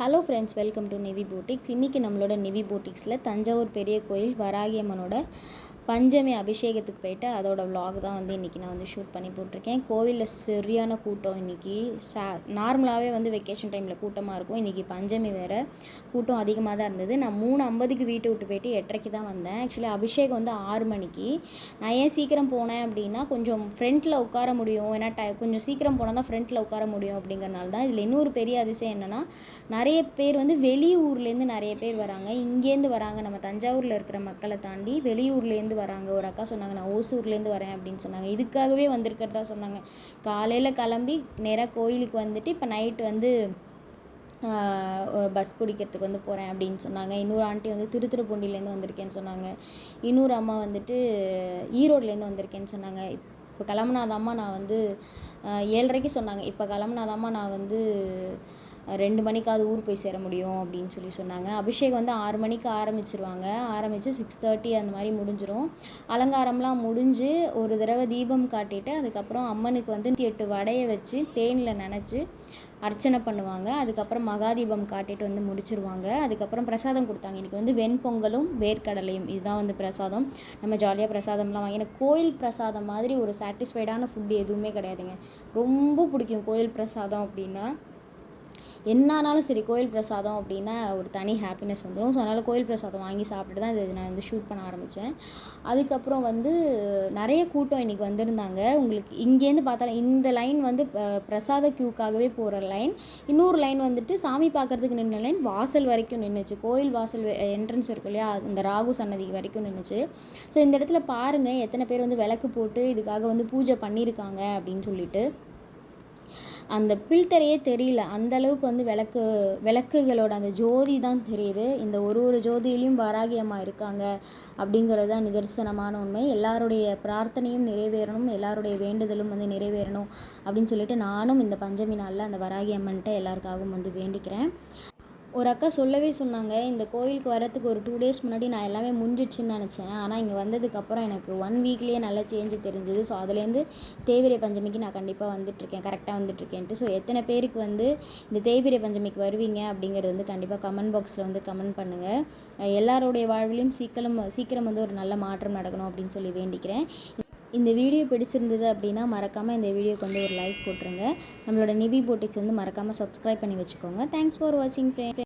Hello friends, welcome to Nivi boutiques. இன்றைக்கி நம்மளோட நிவி பூட்டிக்ஸில் தஞ்சாவூர் பெரிய கோயில் வராகி அம்மனோட பஞ்சமி அபிஷேகத்துக்கு போயிட்டு அதோட விலாக் தான் இன்றைக்கி நான் ஷூட் பண்ணி போட்டிருக்கேன். கோவிலில் சரியான கூட்டம் இன்றைக்கி. நார்மலாகவே வெக்கேஷன் டைமில் கூட்டமாக இருக்கும். இன்றைக்கி பஞ்சமி வேறு, கூட்டம் அதிகமாக தான் இருந்தது. நான் 3:50க்கு வீட்டை விட்டு போயிட்டு 8:30க்கு தான் வந்தேன். ஆக்சுவலி அபிஷேகம் 6 மணிக்கு. நான் ஏன் சீக்கிரம் போனேன் அப்படின்னா, கொஞ்சம் ஃப்ரண்ட்டில் உட்கார முடியும், ஏன்னா கொஞ்சம் சீக்கிரம் போனால் தான் ஃப்ரண்ட்டில் உட்கார முடியும் அப்படிங்கிறனால தான். இதில் இன்னொரு பெரிய அதிசயம் என்னென்னா, நிறைய பேர் வெளியூர்லேருந்து நிறைய பேர் வராங்க. இங்கேருந்து வராங்க, நம்ம தஞ்சாவூரில் இருக்கிற மக்களை தாண்டி வெளியூர்லேருந்து வராங்க. ஒரு அக்கா சொன்னாங்க, நான் ஓசூர்லேருந்து வரேன் அப்படின்னு சொன்னாங்க. இதுக்காகவே வந்திருக்கிறதா சொன்னாங்க. காலையில் கிளம்பி நேராக கோயிலுக்கு வந்துட்டு இப்போ நைட்டு பஸ் பிடிக்கிறதுக்கு போகிறேன் அப்படின்னு சொன்னாங்க. இன்னொரு ஆண்டி திருத்துறைப்பூண்டிலேருந்து வந்திருக்கேன்னு சொன்னாங்க. இன்னொரு அம்மா ஈரோட்லேருந்து வந்திருக்கேன்னு சொன்னாங்க. இப்போ கிளம்புனாதாம்மா நான் 7:30க்கு சொன்னாங்க. இப்போ கிளம்புனாதாம்மா நான் 2 மணிக்காவது ஊர் போய் சேர முடியும் அப்படின்னு சொன்னாங்க. அபிஷேகம் 6 மணிக்கு ஆரம்பிச்சிருவாங்க. ஆரம்பித்து 6:30 அந்த மாதிரி முடிஞ்சிடும். அலங்காரம்லாம் முடிஞ்சு ஒரு தடவை தீபம் காட்டிட்டு அதுக்கப்புறம் அம்மனுக்கு 8 வடையை வச்சு தேனில் நனைச்சி அர்ச்சனை பண்ணுவாங்க. அதுக்கப்புறம் மகாதீபம் காட்டிட்டு முடிச்சிருவாங்க. அதுக்கப்புறம் பிரசாதம் கொடுத்தாங்க. இன்றைக்கி வெண்பொங்கலும் வேர்க்கடலையும், இதுதான் பிரசாதம். நம்ம ஜாலியாக பிரசாதம்லாம் வாங்கி, எனக்கு கோயில் பிரசாதம் மாதிரி ஒரு சாட்டிஸ்ஃபைடான ஃபுட்டு எதுவுமே கிடையாதுங்க. ரொம்ப பிடிக்கும் கோயில் பிரசாதம் அப்படின்னா. என்னானாலும் சரி, கோயில் பிரசாதம் அப்படின்னா ஒரு தனி ஹாப்பினஸ் வந்துடும். ஸோ அதனால் கோயில் பிரசாதம் வாங்கி சாப்பிட்டு தான் இது நான் ஷூட் பண்ண ஆரம்பித்தேன். அதுக்கப்புறம் நிறைய கூட்டம் இன்றைக்கி வந்திருந்தாங்க. உங்களுக்கு இங்கேருந்து பார்த்தாலும் இந்த லைன் பிரசாத க்யூக்காகவே போகிற லைன். இன்னொரு லைன் சாமி பார்க்குறதுக்கு நின்ற லைன் வாசல் வரைக்கும் நின்றுச்சு. கோயில் வாசல் என்ட்ரன்ஸ் இருக்கும் இல்லையா, இந்த ராகு சன்னதி வரைக்கும் நின்றுச்சு. ஸோ இந்த இடத்துல பாருங்கள் எத்தனை பேர் விளக்கு போட்டு இதுக்காக பூஜை பண்ணியிருக்காங்க அப்படின்னு சொல்லிட்டு. அந்த பில்தரையே தெரியல, அந்தளவுக்கு விளக்குகளோட அந்த ஜோதி தான் தெரியுது. இந்த ஒரு ஜோதியிலையும் வராகி அம்மா இருக்காங்க அப்படிங்கிறது தான் நிதர்சனமான உண்மை. எல்லாருடைய பிரார்த்தனையும் நிறைவேறணும், எல்லாருடைய வேண்டுதலும் நிறைவேறணும் அப்படின்னு சொல்லிட்டு நானும் இந்த பஞ்சமி நாளில் அந்த வராகி அம்மன்கிட்ட எல்லாருக்காகவும் வேண்டிக்கிறேன். ஒரு அக்கா சொல்லவே சொன்னாங்க, இந்த கோயிலுக்கு வரத்துக்கு ஒரு 2 டேஸ் முன்னாடி நான் எல்லாமே முடிஞ்சிடுச்சுன்னு நினச்சேன். ஆனால் இங்கே வந்ததுக்கப்புறம் எனக்கு 1 வீக்லேயே நல்ல சேஞ்சு தெரிஞ்சுது. ஸோ அதுலேருந்து தேய்பிறை பஞ்சமிக்கு நான் கண்டிப்பாக வந்துட்டுருக்கேன், கரெக்டாக வந்துட்டுருக்கேன்ட்டு. ஸோ எத்தனை பேருக்கு இந்த தேய்பிறை பஞ்சமிக்கு வருவீங்க அப்படிங்கிறது கண்டிப்பாக கமெண்ட் பாக்ஸில் கமெண்ட் பண்ணுங்கள். எல்லாருடைய வாழ்விலையும் சீக்கிரம் ஒரு நல்ல மாற்றம் நடக்கணும் அப்படின்னு சொல்லி வேண்டிக்கிறேன். இந்த வீடியோ பிடிச்சிருந்தது அப்படின்னா மறக்காமல் இந்த வீடியோக்கு ஒரு லைக் போட்டுருங்க. நம்மளோட நிவி பூட்டிக்ஸ் மறக்காமல் சப்ஸ்கிரைப் பண்ணி வச்சுக்கோங்க. தேங்க்ஸ் ஃபார் வாட்சிங் ஃப்ரெண்ட்.